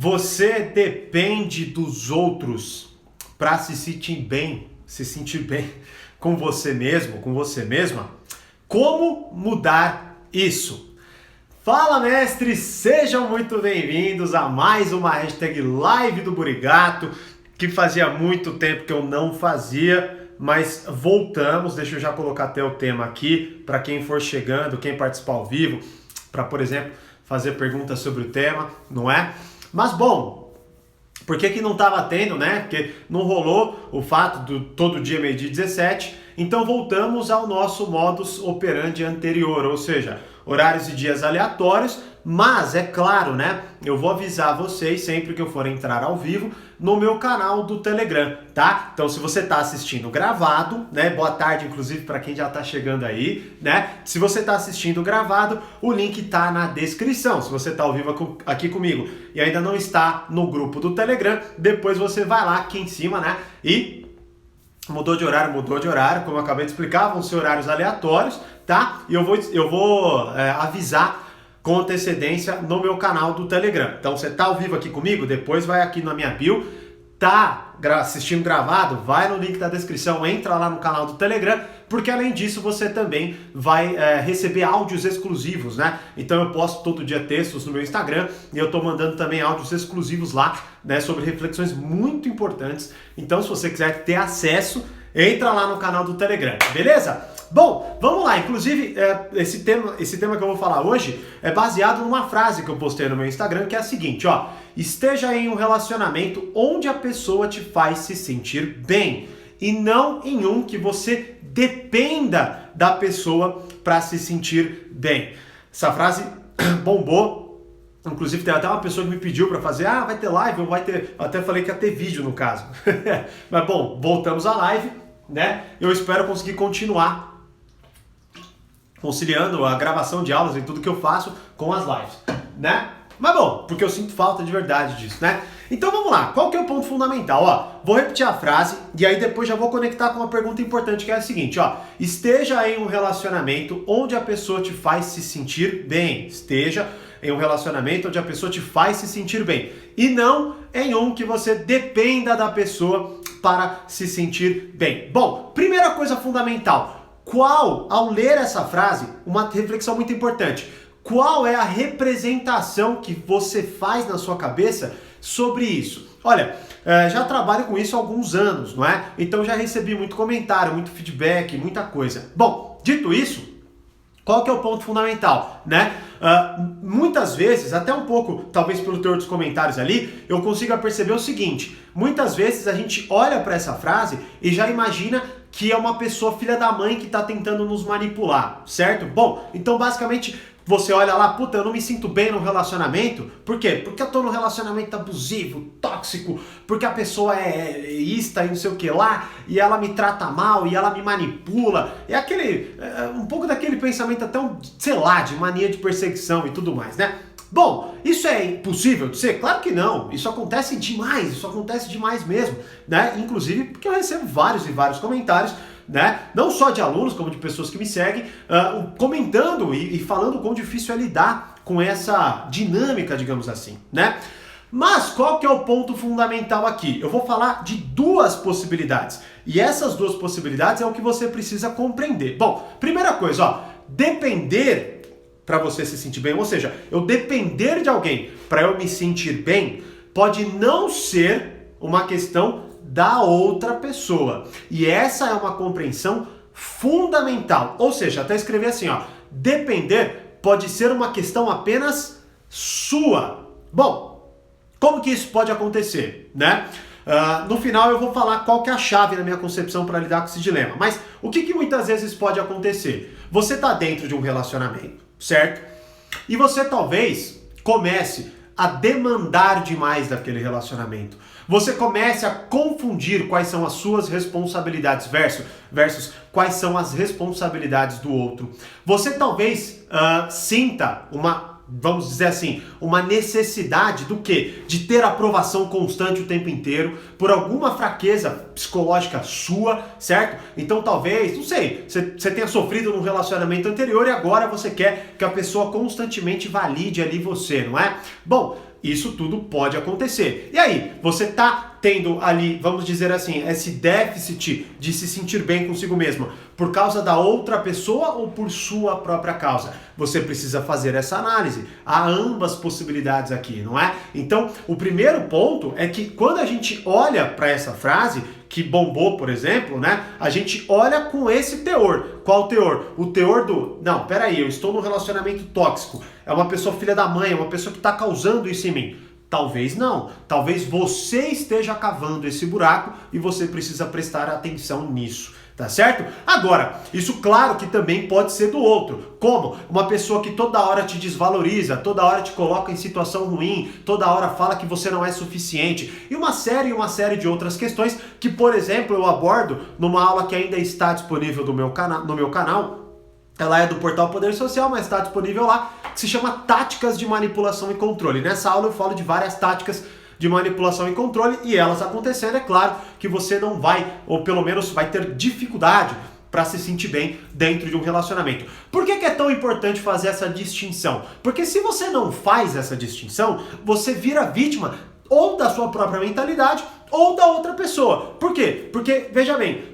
Você depende dos outros para se sentir bem com você mesmo, com você mesma? Como mudar isso? Fala, mestres! Sejam muito bem-vindos a mais uma hashtag Live do Burigato, que fazia muito tempo que eu não fazia, mas voltamos. Deixa eu já colocar até o tema aqui, para quem for chegando, quem participar ao vivo, para, por exemplo, fazer perguntas sobre o tema, não é? Mas, bom, por que não estava tendo, né? Porque não rolou o fato do todo dia, meio-dia 17, então voltamos ao nosso modus operandi anterior, ou seja, horários e dias aleatórios, mas é claro, né? Eu vou avisar vocês sempre que eu for entrar ao vivo no meu canal do Telegram, tá? Então, se você está assistindo gravado, né? Boa tarde, inclusive, para quem já está chegando aí, né? Se você está assistindo gravado, o link tá na descrição. Se você está ao vivo aqui comigo e ainda não está no grupo do Telegram, depois você vai lá aqui em cima, né? E mudou de horário, como eu acabei de explicar, vão ser horários aleatórios, tá? E eu vou avisar com antecedência no meu canal do Telegram. Então, você tá ao vivo aqui comigo, depois vai aqui na minha bio, tá assistindo gravado, vai no link da descrição, entra lá no canal do Telegram, porque além disso você também vai receber áudios exclusivos, né? Então eu posto todo dia textos no meu Instagram e eu tô mandando também áudios exclusivos lá, né, sobre reflexões muito importantes. Então, se você quiser ter acesso, entra lá no canal do Telegram, beleza? Bom, vamos lá. Inclusive, esse tema que eu vou falar hoje é baseado numa frase que eu postei no meu Instagram, que é a seguinte, ó: esteja em um relacionamento onde a pessoa te faz se sentir bem e não em um que você dependa da pessoa para se sentir bem. Essa frase bombou. Inclusive, tem até uma pessoa que me pediu para fazer, vai ter live ou vai ter... Eu até falei que ia ter vídeo no caso. Mas, bom, voltamos à live, né? Eu espero conseguir continuar conciliando a gravação de aulas e tudo que eu faço com as lives, né? Mas bom, porque eu sinto falta de verdade disso, né? Então vamos lá, qual que é o ponto fundamental? Ó, vou repetir a frase e aí depois já vou conectar com uma pergunta importante, que é a seguinte, ó: esteja em um relacionamento onde a pessoa te faz se sentir bem. Esteja em um relacionamento onde a pessoa te faz se sentir bem e não em um que você dependa da pessoa para se sentir bem. Bom, primeira coisa fundamental, ao ler essa frase, uma reflexão muito importante: qual é a representação que você faz na sua cabeça sobre isso? Olha, já trabalho com isso há alguns anos, não é? Então já recebi muito comentário, muito feedback, muita coisa. Bom, dito isso, qual que é o ponto fundamental, né? Muitas vezes, até um pouco, talvez pelo teor dos comentários ali, eu consiga perceber o seguinte: muitas vezes a gente olha para essa frase e já imagina que é uma pessoa filha da mãe que está tentando nos manipular, certo? Bom, então basicamente você olha lá, puta, eu não me sinto bem no relacionamento. Por quê? Porque eu tô num relacionamento abusivo, tóxico, porque a pessoa é egoísta e não sei o que lá, e ela me trata mal, e ela me manipula. É um pouco daquele pensamento até, sei lá, de mania de perseguição e tudo mais, né? Bom, isso é impossível de ser? Claro que não. Isso acontece demais mesmo, né? Inclusive porque eu recebo vários e vários comentários, né? Não só de alunos, como de pessoas que me seguem, comentando e falando quão difícil é lidar com essa dinâmica, digamos assim, né? Mas qual que é o ponto fundamental aqui? Eu vou falar de duas possibilidades. E essas duas possibilidades é o que você precisa compreender. Bom, primeira coisa, ó: depender para você se sentir bem, ou seja, eu depender de alguém para eu me sentir bem, pode não ser uma questão da outra pessoa. E essa é uma compreensão fundamental. Ou seja, até escrever assim, ó: depender pode ser uma questão apenas sua. Bom, como que isso pode acontecer, né? No final eu vou falar qual que é a chave na minha concepção para lidar com esse dilema. Mas o que muitas vezes pode acontecer? Você está dentro de um relacionamento, certo? E você talvez comece a demandar demais daquele relacionamento. Você comece a confundir quais são as suas responsabilidades versus quais são as responsabilidades do outro. Você talvez sinta vamos dizer assim, uma necessidade do quê? De ter aprovação constante o tempo inteiro, por alguma fraqueza psicológica sua, certo? Então talvez, não sei, você tenha sofrido num relacionamento anterior e agora você quer que a pessoa constantemente valide ali você, não é? Bom, isso tudo pode acontecer. E aí, você tá tendo ali, vamos dizer assim, esse déficit de se sentir bem consigo mesmo por causa da outra pessoa ou por sua própria causa? Você precisa fazer essa análise. Há ambas possibilidades aqui, não é? Então, o primeiro ponto é que quando a gente olha para essa frase, que bombou, por exemplo, né? A gente olha com esse teor. Qual teor? O teor do, não, peraí, eu estou num relacionamento tóxico. É uma pessoa filha da mãe, é uma pessoa que está causando isso em mim. Talvez não. Talvez você esteja cavando esse buraco e você precisa prestar atenção nisso. Tá certo? Agora, isso claro que também pode ser do outro. Como? Uma pessoa que toda hora te desvaloriza, toda hora te coloca em situação ruim, toda hora fala que você não é suficiente. E uma série de outras questões que, por exemplo, eu abordo numa aula que ainda está disponível no meu canal. Ela é do portal Poder Social, mas está disponível lá, que se chama Táticas de Manipulação e Controle. Nessa aula eu falo de várias táticas de manipulação e controle, e elas acontecendo, é claro que você não vai, ou pelo menos vai ter dificuldade para se sentir bem dentro de um relacionamento. Por que é tão importante fazer essa distinção? Porque se você não faz essa distinção, você vira vítima ou da sua própria mentalidade ou da outra pessoa. Por quê? Porque, veja bem,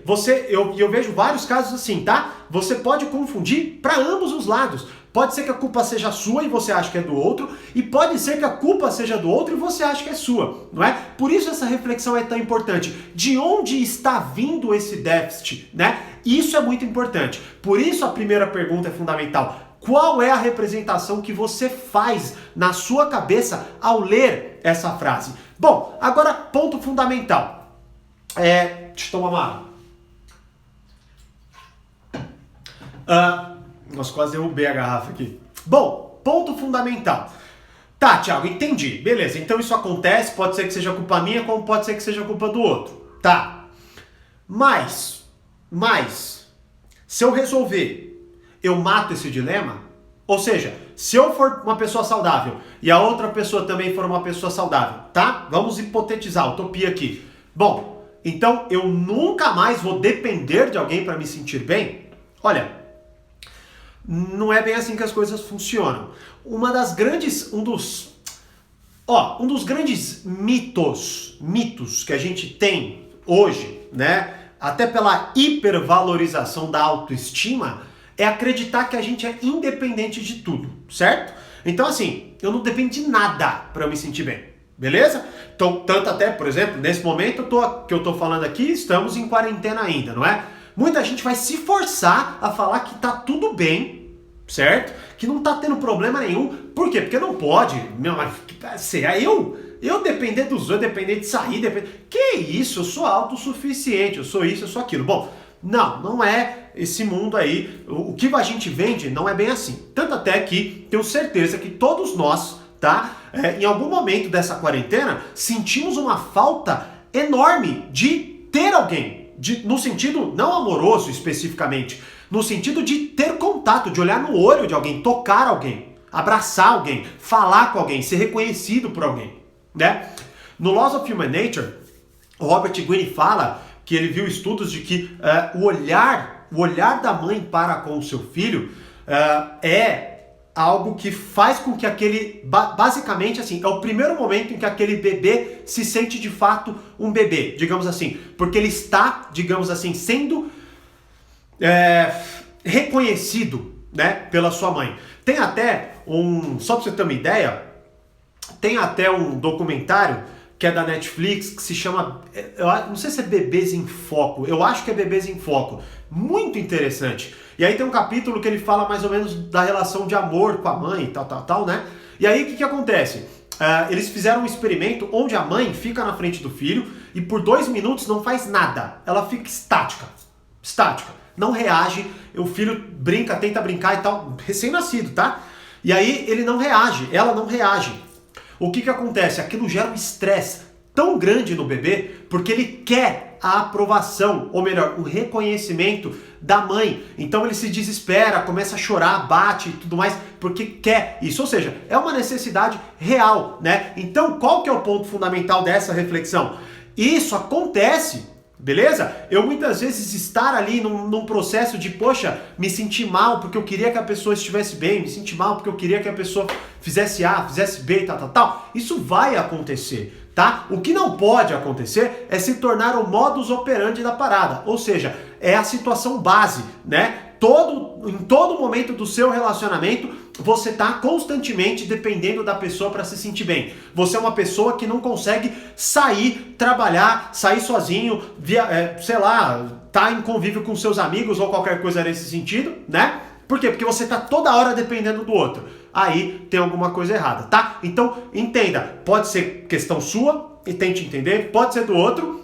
eu vejo vários casos assim, tá? Você pode confundir para ambos os lados. Pode ser que a culpa seja sua e você acha que é do outro, e pode ser que a culpa seja do outro e você acha que é sua, não é? Por isso essa reflexão é tão importante. De onde está vindo esse déficit, né? Isso é muito importante. Por isso a primeira pergunta é fundamental. Qual é a representação que você faz na sua cabeça ao ler essa frase? Bom, agora ponto fundamental. Deixa eu tomar uma água. Nossa, quase derrubei a garrafa aqui. Bom, ponto fundamental. Tá, Thiago, entendi. Beleza, então isso acontece, pode ser que seja culpa minha, como pode ser que seja culpa do outro. Tá. Mas, se eu resolver, eu mato esse dilema? Ou seja, se eu for uma pessoa saudável e a outra pessoa também for uma pessoa saudável, tá? Vamos hipotetizar, utopia aqui. Bom, então eu nunca mais vou depender de alguém para me sentir bem? Olha, não é bem assim que as coisas funcionam. Um dos grandes mitos que a gente tem hoje, né, até pela hipervalorização da autoestima, é acreditar que a gente é independente de tudo, certo? Então assim, eu não dependo de nada para eu me sentir bem, beleza? Então, tanto até, por exemplo, nesse momento que eu tô falando aqui, estamos em quarentena ainda, não é? Muita gente vai se forçar a falar que tá tudo bem, certo? Que não tá tendo problema nenhum. Por quê? Porque não pode. Eu depender dos outros, depender de sair, Que isso? Eu sou autossuficiente, eu sou isso, eu sou aquilo. Bom, não é esse mundo aí. O que a gente vende não é bem assim. Tanto até que tenho certeza que todos nós, tá? Em algum momento dessa quarentena, sentimos uma falta enorme de ter alguém. No sentido não amoroso especificamente, no sentido de ter contato, de olhar no olho de alguém, tocar alguém, abraçar alguém, falar com alguém, ser reconhecido por alguém, né? No Laws of Human Nature, o Robert Greene fala que ele viu estudos de que o olhar da mãe para com o seu filho é algo que faz com que basicamente assim, é o primeiro momento em que aquele bebê se sente de fato um bebê, digamos assim, porque ele está, digamos assim, sendo reconhecido, né, pela sua mãe. Tem até só pra você ter uma ideia, tem até um documentário que é da Netflix, que se chama, eu não sei se é Bebês em Foco, eu acho que é Bebês em Foco, muito interessante. E aí tem um capítulo que ele fala mais ou menos da relação de amor com a mãe, tal, né? E aí o que acontece? Eles fizeram um experimento onde a mãe fica na frente do filho e por 2 minutos não faz nada, ela fica estática, não reage, o filho brinca, tenta brincar e tal, recém-nascido, tá? E aí ele não reage, ela não reage. O que acontece? Aquilo gera um estresse tão grande no bebê, porque ele quer a aprovação, ou melhor, o reconhecimento da mãe. Então ele se desespera, começa a chorar, bate e tudo mais, porque quer isso. Ou seja, é uma necessidade real, né? Então qual que é o ponto fundamental dessa reflexão? Isso acontece, Beleza? Eu muitas vezes estar ali num processo de, poxa, me sentir mal porque eu queria que a pessoa estivesse bem, me sentir mal porque eu queria que a pessoa fizesse A, fizesse B, tal. Isso vai acontecer, tá? O que não pode acontecer é se tornar o modus operandi da parada, ou seja, é a situação base, né? Em todo momento do seu relacionamento, você está constantemente dependendo da pessoa para se sentir bem. Você é uma pessoa que não consegue sair, trabalhar, sair sozinho, tá em convívio com seus amigos ou qualquer coisa nesse sentido, né? Por quê? Porque você está toda hora dependendo do outro. Aí tem alguma coisa errada, tá? Então, entenda, pode ser questão sua e tente entender, pode ser do outro,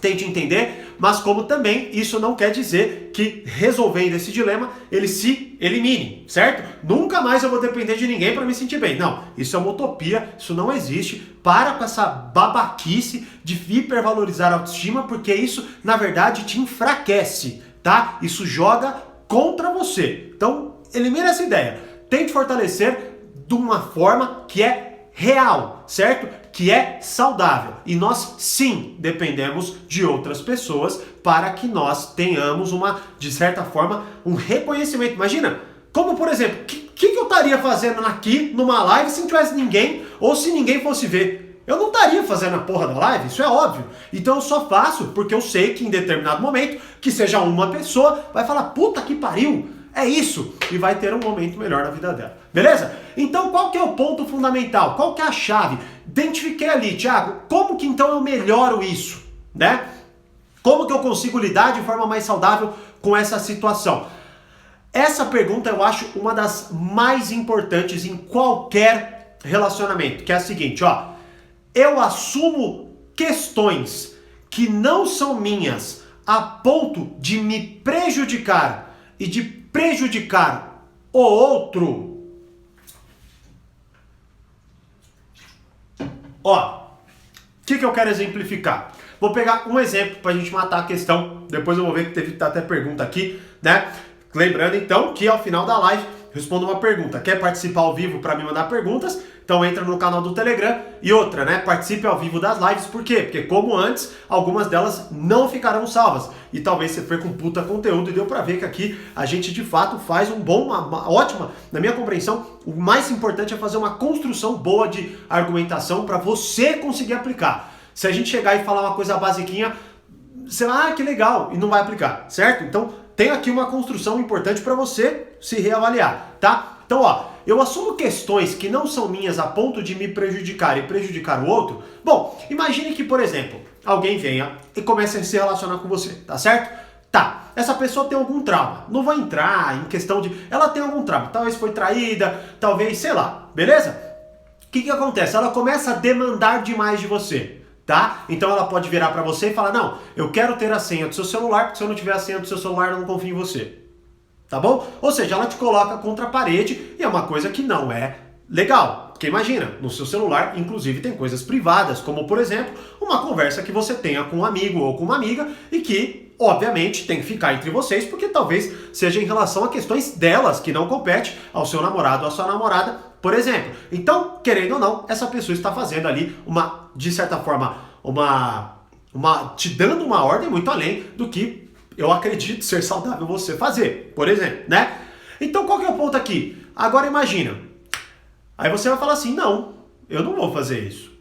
tente entender, mas como também isso não quer dizer que resolvendo esse dilema ele se elimine, certo? Nunca mais eu vou depender de ninguém para me sentir bem. Não, isso é uma utopia, isso não existe. Para com essa babaquice de hipervalorizar a autoestima, porque isso, na verdade, te enfraquece, tá? Isso joga contra você. Então, elimina essa ideia. Tente fortalecer de uma forma que é real, certo? Que é saudável. E nós, sim, dependemos de outras pessoas para que nós tenhamos de certa forma, um reconhecimento. Imagina, como por exemplo, o que eu estaria fazendo aqui numa live se não tivesse ninguém ou se ninguém fosse ver? Eu não estaria fazendo a porra da live, isso é óbvio. Então eu só faço porque eu sei que em determinado momento, que seja uma pessoa, vai falar, puta que pariu, é isso, e vai ter um momento melhor na vida dela. Beleza? Então qual que é o ponto fundamental? Qual que é a chave? Identifiquei ali, Thiago, como que então eu melhoro isso, né? Como que eu consigo lidar de forma mais saudável com essa situação? Essa pergunta eu acho uma das mais importantes em qualquer relacionamento, que é a seguinte, ó. Eu assumo questões que não são minhas a ponto de me prejudicar e de prejudicar o outro. Ó, o que eu quero exemplificar? Vou pegar um exemplo pra gente matar a questão. Depois eu vou ver que teve até pergunta aqui, né? Lembrando então que ao final da live respondo uma pergunta. Quer participar ao vivo para me mandar perguntas? Então entra no canal do Telegram. E outra, né? Participe ao vivo das lives. Por quê? Porque como antes, algumas delas não ficarão salvas. E talvez você foi com puta conteúdo e deu pra ver que aqui a gente de fato faz uma ótima, na minha compreensão, o mais importante é fazer uma construção boa de argumentação para você conseguir aplicar. Se a gente chegar e falar uma coisa basiquinha, você vai, que legal, e não vai aplicar, certo? Então tem aqui uma construção importante para você se reavaliar, tá? Então, ó, eu assumo questões que não são minhas a ponto de me prejudicar e prejudicar o outro. Bom, imagine que, por exemplo, alguém venha e comece a se relacionar com você, tá certo? Tá, essa pessoa tem algum trauma. Não vou entrar em questão de... Ela tem algum trauma. Talvez foi traída, talvez, sei lá, beleza? O que acontece? Ela começa a demandar demais de você. Tá? Então ela pode virar pra você e falar, não, eu quero ter a senha do seu celular, porque se eu não tiver a senha do seu celular, eu não confio em você. Tá bom? Ou seja, ela te coloca contra a parede e é uma coisa que não é legal. Porque imagina, no seu celular, inclusive, tem coisas privadas, como por exemplo, uma conversa que você tenha com um amigo ou com uma amiga e que, obviamente, tem que ficar entre vocês, porque talvez seja em relação a questões delas que não compete ao seu namorado ou à sua namorada, por exemplo. Então, querendo ou não, essa pessoa está fazendo ali de certa forma, te dando uma ordem muito além do que eu acredito ser saudável você fazer, por exemplo, né? Então, qual que é o ponto aqui? Agora imagina, aí você vai falar assim, não, eu não vou fazer isso.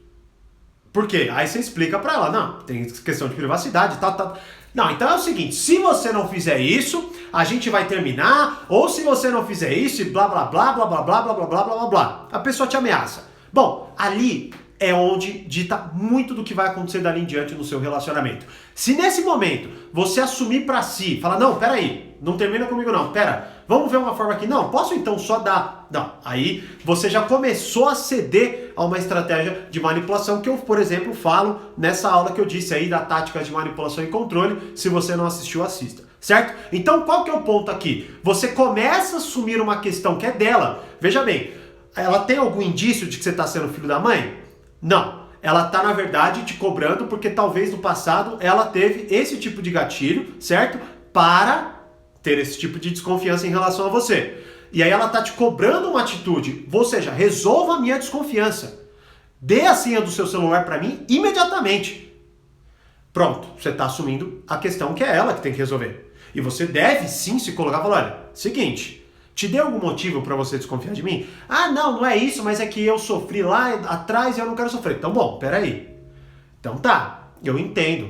Por quê? Aí você explica pra ela, não, tem questão de privacidade, tal. Não, então é o seguinte, se você não fizer isso, a gente vai terminar, ou se você não fizer isso, e blá blá blá blá blá blá blá blá blá blá blá blá. A pessoa te ameaça. Bom, ali é onde dita muito do que vai acontecer dali em diante no seu relacionamento. Se nesse momento você assumir pra si, falar, não, peraí, não termina comigo não, vamos ver uma forma aqui, não, posso então só dar... Não, aí você já começou a ceder a uma estratégia de manipulação que eu, por exemplo, falo nessa aula que eu disse aí da tática de manipulação e controle, se você não assistiu, assista, certo? Então qual que é o ponto aqui? Você começa a assumir uma questão que é dela, veja bem, ela tem algum indício de que você está sendo filho da mãe? Não. Ela está, na verdade, te cobrando porque talvez no passado ela teve esse tipo de gatilho, certo? Para ter esse tipo de desconfiança em relação a você. E aí ela está te cobrando uma atitude, ou seja, resolva a minha desconfiança. Dê a senha do seu celular para mim imediatamente. Pronto, você está assumindo a questão que é ela que tem que resolver. E você deve sim se colocar e falar, olha, seguinte, te deu algum motivo para você desconfiar de mim? Ah, não é isso, mas é que eu sofri lá atrás e eu não quero sofrer. Então, bom, peraí. Então tá, eu entendo.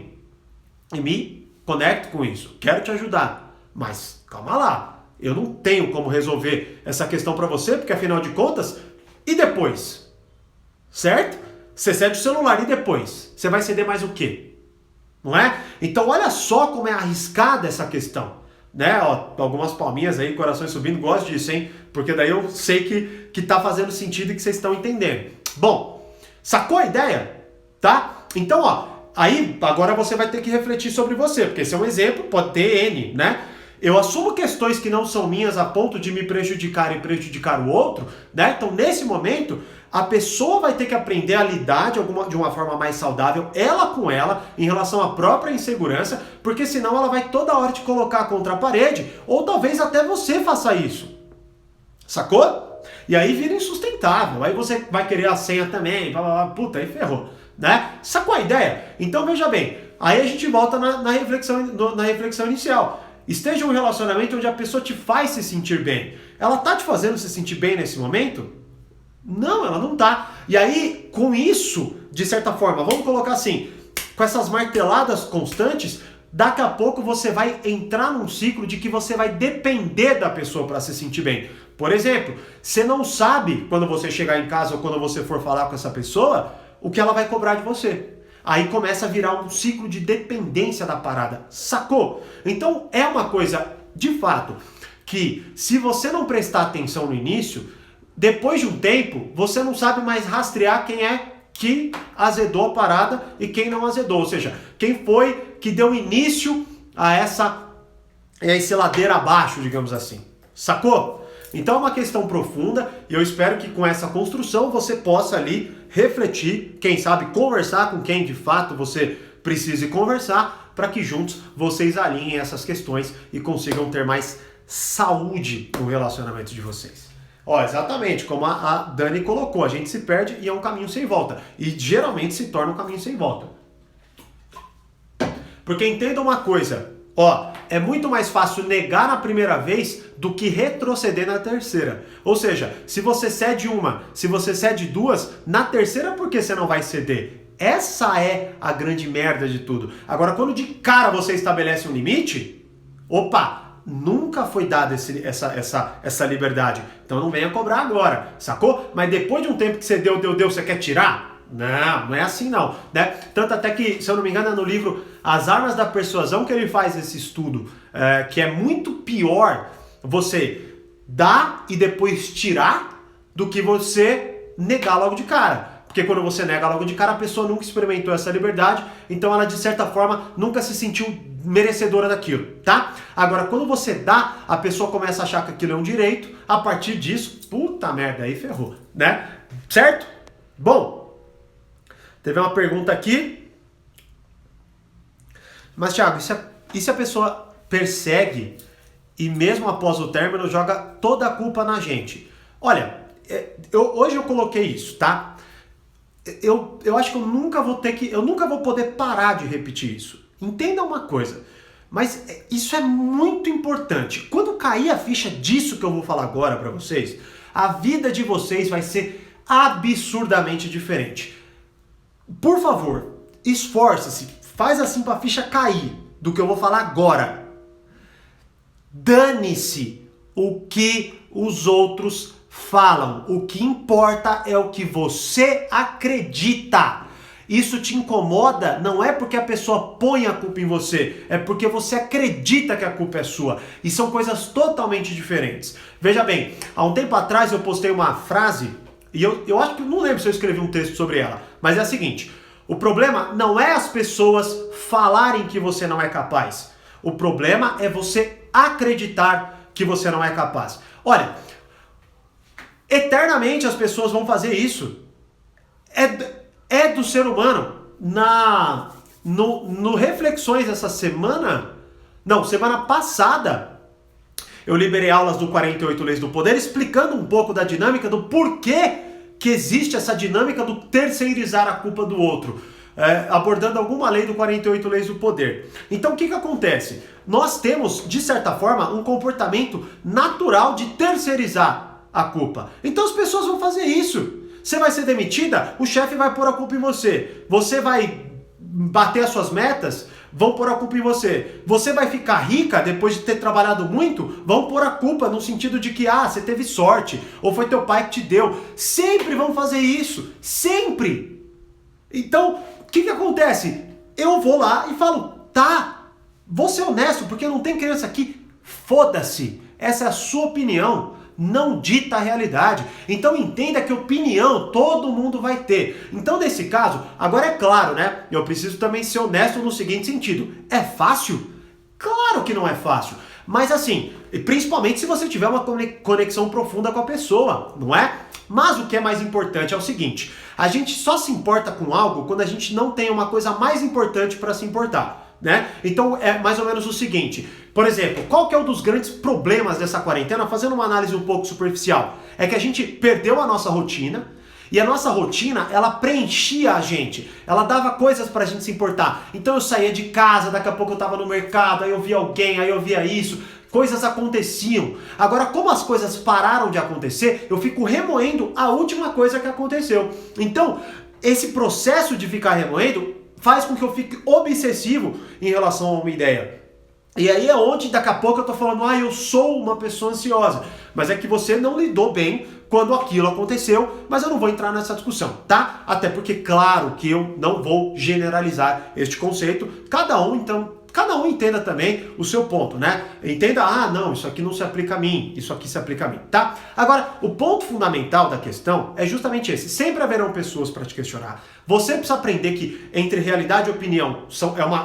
E me conecto com isso. Quero te ajudar. Mas, calma lá. Eu não tenho como resolver essa questão para você, porque afinal de contas, e depois? Certo? Você cede o celular, e depois? Você vai ceder mais o quê? Não é? Então olha só como é arriscada essa questão. Né? Ó, algumas palminhas aí, corações subindo, gosto disso, hein? Porque daí eu sei que tá fazendo sentido e que vocês estão entendendo. Bom, sacou a ideia? Tá? Então, ó, aí agora você vai ter que refletir sobre você, porque esse é um exemplo, pode ter N, né? Eu assumo questões que não são minhas a ponto de me prejudicar e prejudicar o outro, né? Então, nesse momento, a pessoa vai ter que aprender a lidar de uma forma mais saudável, ela com ela, em relação à própria insegurança, porque senão ela vai toda hora te colocar contra a parede, ou talvez até você faça isso. Sacou? E aí vira insustentável, aí você vai querer a senha também, blá, blá, blá, puta, aí ferrou, né? Sacou a ideia? Então veja bem, aí a gente volta na reflexão inicial. Esteja em um relacionamento onde a pessoa te faz se sentir bem. Ela tá te fazendo se sentir bem nesse momento? Não, ela não tá. E aí, com isso, de certa forma, vamos colocar assim, com essas marteladas constantes, daqui a pouco você vai entrar num ciclo de que você vai depender da pessoa para se sentir bem. Por exemplo, você não sabe, quando você chegar em casa ou quando você for falar com essa pessoa, o que ela vai cobrar de você. Aí começa a virar um ciclo de dependência da parada, sacou? Então é uma coisa, de fato, que se você não prestar atenção no início, depois de um tempo, você não sabe mais rastrear quem é que azedou a parada e quem não azedou. Ou seja, quem foi que deu início a esse ladeira abaixo, digamos assim. Sacou? Então é uma questão profunda e eu espero que com essa construção você possa ali refletir, quem sabe conversar com quem de fato você precise conversar, para que juntos vocês alinhem essas questões e consigam ter mais saúde no relacionamento de vocês. Ó, exatamente como a Dani colocou, a gente se perde e é um caminho sem volta. E geralmente se torna um caminho sem volta. Porque entenda uma coisa, ó, é muito mais fácil negar na primeira vez do que retroceder na terceira. Ou seja, se você cede uma, se você cede duas, na terceira por que você não vai ceder? Essa é a grande merda de tudo. Agora, quando de cara você estabelece um limite, opa, nunca foi dada essa liberdade. Então não venha cobrar agora, sacou? Mas depois de um tempo que você deu, você quer tirar? Não é assim não, né? Tanto até que, se eu não me engano, é no livro As Armas da Persuasão que ele faz esse estudo, que é muito pior você dar e depois tirar do que você negar logo de cara. Porque quando você nega logo de cara, a pessoa nunca experimentou essa liberdade, então ela, de certa forma, nunca se sentiu merecedora daquilo, tá? Agora, quando você dá, a pessoa começa a achar que aquilo é um direito, a partir disso, puta merda, aí ferrou, né? Certo? Bom, teve uma pergunta aqui. Mas, Thiago, e se a pessoa persegue e mesmo após o término joga toda a culpa na gente? Olha, hoje eu coloquei isso, tá? Eu acho que eu nunca vou poder parar de repetir isso. Entenda uma coisa, mas isso é muito importante. Quando cair a ficha disso que eu vou falar agora para vocês, a vida de vocês vai ser absurdamente diferente. Por favor, esforce-se, faz assim para a ficha cair do que eu vou falar agora. Dane-se o que os outros falam. O que importa é o que você acredita. Isso te incomoda não é porque a pessoa põe a culpa em você, é porque você acredita que a culpa é sua. E são coisas totalmente diferentes. Veja bem, há um tempo atrás eu postei uma frase, e eu acho que não lembro se eu escrevi um texto sobre ela, mas é a seguinte: o problema não é as pessoas falarem que você não é capaz. O problema é você acreditar que você não é capaz. Olha, eternamente as pessoas vão fazer isso. É do ser humano. No Reflexões essa semana passada, eu liberei aulas do 48 Leis do Poder explicando um pouco da dinâmica do porquê que existe essa dinâmica do terceirizar a culpa do outro. abordando alguma lei do 48 Leis do Poder. Então o que acontece? Nós temos, de certa forma, um comportamento natural de terceirizar a culpa. Então as pessoas vão fazer isso. Você vai ser demitida, o chefe vai pôr a culpa em você. Você vai bater as suas metas, vão pôr a culpa em você. Você vai ficar rica depois de ter trabalhado muito, vão pôr a culpa no sentido de que, você teve sorte, ou foi teu pai que te deu. Sempre vão fazer isso, sempre. Então, o que acontece? Eu vou lá e falo, tá, vou ser honesto, porque não tem criança aqui, foda-se, essa é a sua opinião. Não dita a realidade. Então entenda que opinião todo mundo vai ter. Então nesse caso, agora é claro, né? Eu preciso também ser honesto no seguinte sentido. É fácil? Claro que não é fácil. Mas assim, principalmente se você tiver uma conexão profunda com a pessoa, não é? Mas o que é mais importante é o seguinte. A gente só se importa com algo quando a gente não tem uma coisa mais importante para se importar. Né? Então é mais ou menos o seguinte, por exemplo, qual que é um dos grandes problemas dessa quarentena, fazendo uma análise um pouco superficial, é que a gente perdeu a nossa rotina, e a nossa rotina, ela preenchia a gente, ela dava coisas pra gente se importar. Então eu saía de casa, daqui a pouco eu tava no mercado, aí eu via alguém, aí eu via isso, coisas aconteciam. Agora, como as coisas pararam de acontecer, eu fico remoendo a última coisa que aconteceu. Então, esse processo de ficar remoendo faz com que eu fique obsessivo em relação a uma ideia. E aí é onde daqui a pouco eu tô falando, eu sou uma pessoa ansiosa. Mas é que você não lidou bem quando aquilo aconteceu, mas eu não vou entrar nessa discussão, tá? Até porque, claro, que eu não vou generalizar este conceito. Cada um entenda também o seu ponto, né? Entenda, não, isso aqui não se aplica a mim, isso aqui se aplica a mim, tá? Agora, o ponto fundamental da questão é justamente esse. Sempre haverão pessoas para te questionar. Você precisa aprender que entre realidade e opinião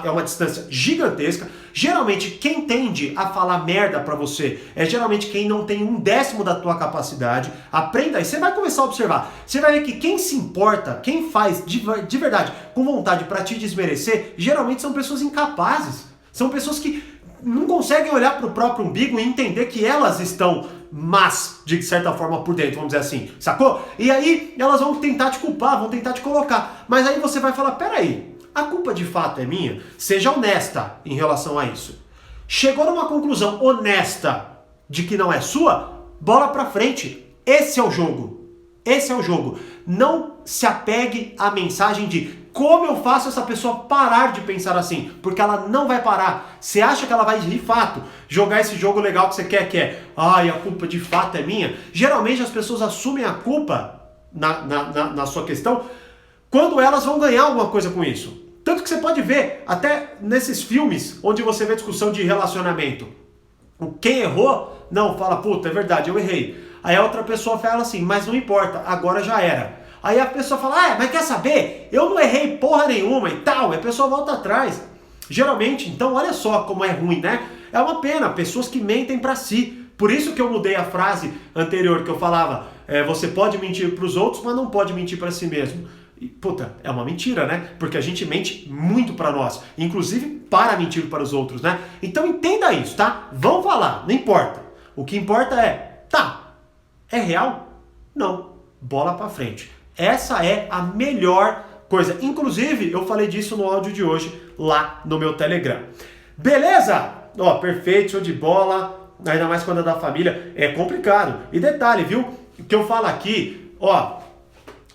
é uma distância gigantesca. Geralmente, quem tende a falar merda pra você é geralmente quem não tem 1/10 da tua capacidade. Aprenda aí, você vai começar a observar. Você vai ver que quem se importa, quem faz de verdade, com vontade pra te desmerecer, geralmente são pessoas incapazes. São pessoas que não conseguem olhar pro próprio umbigo e entender que elas estão mas, de certa forma, por dentro, vamos dizer assim, sacou? E aí elas vão tentar te culpar, vão tentar te colocar. Mas aí você vai falar, peraí, a culpa de fato é minha? Seja honesta em relação a isso. Chegou numa conclusão honesta de que não é sua? Bola pra frente. Esse é o jogo. Esse é o jogo. Não se apegue à mensagem de como eu faço essa pessoa parar de pensar assim, porque ela não vai parar. Você acha que ela vai, de fato, jogar esse jogo legal que você quer, que é, a culpa de fato é minha? Geralmente as pessoas assumem a culpa na sua questão quando elas vão ganhar alguma coisa com isso. Tanto que você pode ver, até nesses filmes, onde você vê discussão de relacionamento. Quem errou, não, fala, puta, é verdade, eu errei. Aí a outra pessoa fala assim, mas não importa, agora já era. Aí a pessoa fala, mas quer saber? Eu não errei porra nenhuma e tal. E a pessoa volta atrás. Geralmente, então olha só como é ruim, né? É uma pena, pessoas que mentem pra si. Por isso que eu mudei a frase anterior que eu falava, você pode mentir pros outros, mas não pode mentir pra si mesmo. E, puta, é uma mentira, né? Porque a gente mente muito pra nós, inclusive para mentir para os outros, né? Então entenda isso, tá? Vão falar, não importa. O que importa é, é real? Não. Bola pra frente. Essa é a melhor coisa. Inclusive, eu falei disso no áudio de hoje, lá no meu Telegram. Beleza? Perfeito, show de bola. Ainda mais quando é da família. É complicado. E detalhe, viu? O que eu falo aqui,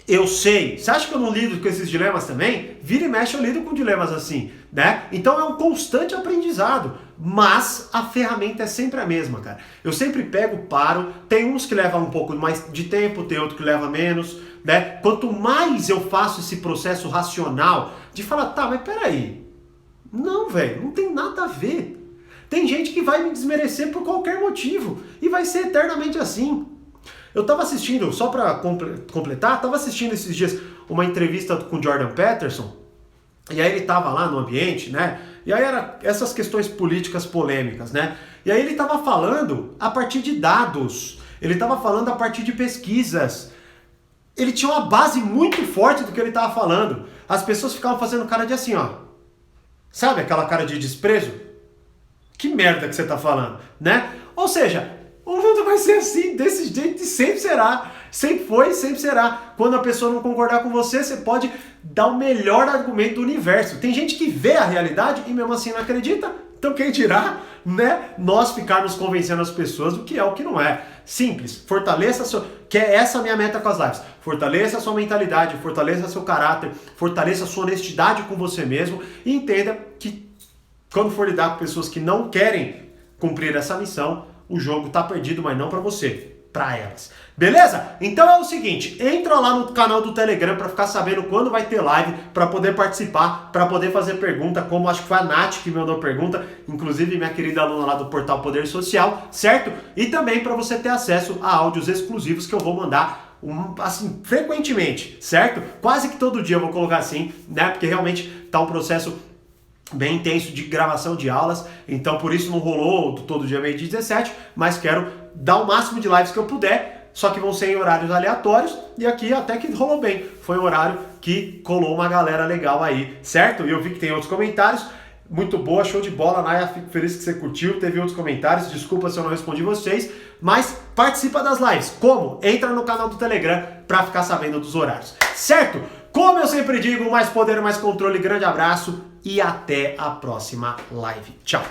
eu sei. Você acha que eu não lido com esses dilemas também? Vira e mexe, eu lido com dilemas assim, né? Então é um constante aprendizado. Mas a ferramenta é sempre a mesma, cara. Eu sempre paro. Tem uns que levam um pouco mais de tempo, tem outro que leva menos, né? Quanto mais eu faço esse processo racional de falar, mas peraí. Não, velho, não tem nada a ver. Tem gente que vai me desmerecer por qualquer motivo. E vai ser eternamente assim. Eu tava assistindo, só pra completar, tava assistindo esses dias uma entrevista com o Jordan Peterson, e aí ele tava lá no ambiente, né? E aí era essas questões políticas polêmicas, né? E aí ele tava falando a partir de dados, ele tava falando a partir de pesquisas. Ele tinha uma base muito forte do que ele tava falando. As pessoas ficavam fazendo cara de assim, sabe aquela cara de desprezo? Que merda que você tá falando, né? Ou seja, o mundo vai ser assim, desse jeito e sempre será. Sempre foi e sempre será. Quando a pessoa não concordar com você, você pode dar o melhor argumento do universo. Tem gente que vê a realidade e mesmo assim não acredita. Então quem dirá, né, nós ficarmos convencendo as pessoas do que é o que não é. Simples, fortaleça seu... Que é essa a minha meta com as lives. Fortaleça a sua mentalidade, fortaleça seu caráter, fortaleça a sua honestidade com você mesmo e entenda que quando for lidar com pessoas que não querem cumprir essa missão, o jogo tá perdido, mas não para você. Para elas. Beleza? Então é o seguinte, entra lá no canal do Telegram para ficar sabendo quando vai ter live, para poder participar, para poder fazer pergunta, como acho que foi a Nath que me mandou pergunta, inclusive minha querida aluna lá do Portal Poder Social, certo? E também para você ter acesso a áudios exclusivos que eu vou mandar assim, frequentemente, certo? Quase que todo dia eu vou colocar assim, né? Porque realmente tá um processo bem intenso de gravação de aulas, então por isso não rolou todo dia meio-dia 17, mas quero dar o máximo de lives que eu puder, só que vão ser em horários aleatórios, e aqui até que rolou bem, foi um horário que colou uma galera legal aí, certo? E eu vi que tem outros comentários, muito boa, show de bola, Naya, fico feliz que você curtiu, teve outros comentários, desculpa se eu não respondi vocês, mas participa das lives, como? Entra no canal do Telegram para ficar sabendo dos horários, certo? Como eu sempre digo, mais poder, mais controle, grande abraço, e até a próxima live. Tchau!